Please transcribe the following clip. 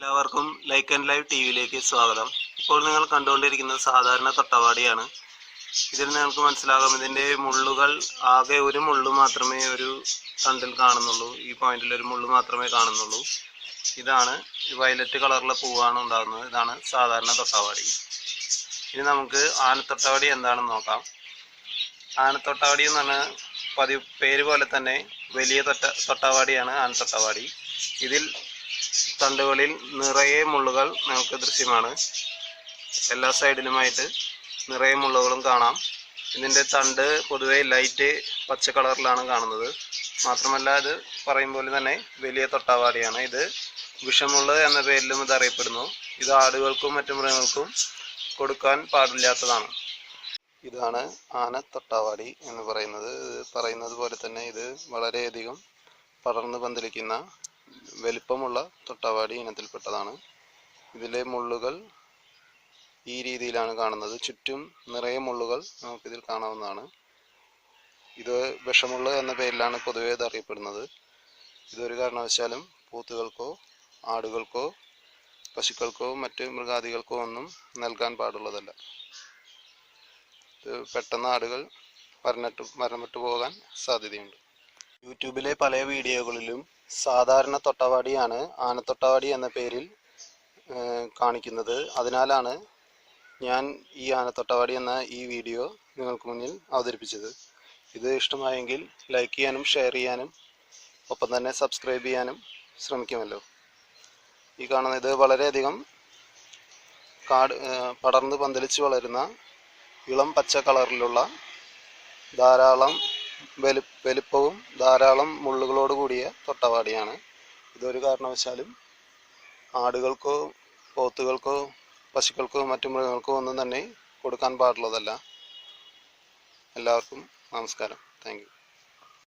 എല്ലാവർക്കും like and live ടിവിയിലേക്ക് സ്വാഗതം. ഇപ്പോൾ നിങ്ങൾ കണ്ടുകൊണ്ടിരിക്കുന്നത് സാധാരണ തൊട്ടാവാടിയാണ്. ഇതിൽ നിങ്ങൾക്ക് മനസ്സിലാകും, ഇതിൻ്റെ മുള്ളുകൾ ആകെ ഒരു മുള്ളു മാത്രമേ ഒരു തണ്ടിൽ കാണുന്നുള്ളൂ. ഈ പോയിന്റിൽ ഒരു മുള്ളു മാത്രമേ കാണുന്നുള്ളൂ. ഇതാണ് വയലറ്റ് കളറിലെ പൂവാണ് ഉണ്ടാകുന്നത്. ഇതാണ് സാധാരണ തൊട്ടാവാടി. ഇനി നമുക്ക് ആനത്തൊട്ടാവാടി എന്താണെന്ന് നോക്കാം. ആനത്തൊട്ടാവാടി എന്ന് പറഞ്ഞാൽ പേര് പോലെ തന്നെ വലിയ തൊട്ടാവാടിയാണ് ആനത്തൊട്ടാവാടി. ഇതിൽ തണ്ടുകളിൽ നിറയെ മുള്ളുകൾ നമുക്ക് ദൃശ്യമാണ്. എല്ലാ സൈഡിലുമായിട്ട് നിറയെ മുള്ളുകളും കാണാം. ഇതിൻ്റെ തണ്ട് പൊതുവെ ലൈറ്റ് പച്ച കളറിലാണ് കാണുന്നത്. മാത്രമല്ല ഇത് പറയും പോലെ തന്നെ വലിയ തൊട്ടാവാടിയാണ്. ഇത് വിഷമുള്ള എന്ന പേരിലും ഇത് അറിയപ്പെടുന്നു. ഇത് ആടുകൾക്കും മറ്റു മൃഗങ്ങൾക്കും കൊടുക്കാൻ പാടില്ലാത്തതാണ്. ഇതാണ് ആനത്തൊട്ടാവാടി എന്ന് പറയുന്നത്. പറയുന്നത് പോലെ തന്നെ ഇത് വളരെയധികം പടർന്നു പന്തലിക്കുന്ന വലിപ്പമുള്ള തൊട്ടാവാടി ഇനത്തിൽപ്പെട്ടതാണ്. ഇതിലെ മുള്ളുകൾ ഈ രീതിയിലാണ് കാണുന്നത്. ചുറ്റും നിറയെ മുള്ളുകൾ നമുക്കിതിൽ കാണാവുന്നതാണ്. ഇത് വിഷമുള്ള എന്ന പേരിലാണ് പൊതുവെ ഇത് അറിയപ്പെടുന്നത്. ഇതൊരു കാരണവശാലും പോത്തുകൾക്കോ ആടുകൾക്കോ പശുക്കൾക്കോ മറ്റ് മൃഗാദികൾക്കോ ഒന്നും നൽകാൻ പാടുള്ളതല്ല. ഇത് പെട്ടെന്ന് ആടുകൾ മരണപ്പെട്ടു പോകാൻ സാധ്യതയുണ്ട്. യൂട്യൂബിലെ പല വീഡിയോകളിലും സാധാരണ തൊട്ടാവാടിയാണ് ആനത്തൊട്ടാവാടി എന്ന പേരിൽ കാണിക്കുന്നത്. അതിനാലാണ് ഞാൻ ഈ ആനത്തൊട്ടാവാടി എന്ന ഈ വീഡിയോ നിങ്ങൾക്ക് മുന്നിൽ അവതരിപ്പിച്ചത്. ഇത് ഇഷ്ടമായെങ്കിൽ ലൈക്ക് ചെയ്യാനും ഷെയർ ചെയ്യാനും ഒപ്പം തന്നെ സബ്സ്ക്രൈബ് ചെയ്യാനും ശ്രമിക്കുമല്ലോ. ഈ കാണുന്ന ഇത് വളരെയധികം പടർന്ന് പന്തലിച്ച് വളരുന്ന ഇളം പച്ച കളറിലുള്ള ധാരാളം വലിപ്പവും ധാരാളം മുള്ളുകളോട് കൂടിയ തൊട്ടാവാടിയാണ്. ഇതൊരു കാരണവശാലും ആടുകൾക്കോ പോത്തുകൾക്കോ പശുക്കൾക്കോ മറ്റു മൃഗങ്ങൾക്കോ ഒന്നും തന്നെ കൊടുക്കാൻ പാടുള്ളതല്ല. എല്ലാവർക്കും നമസ്കാരം. Thank you.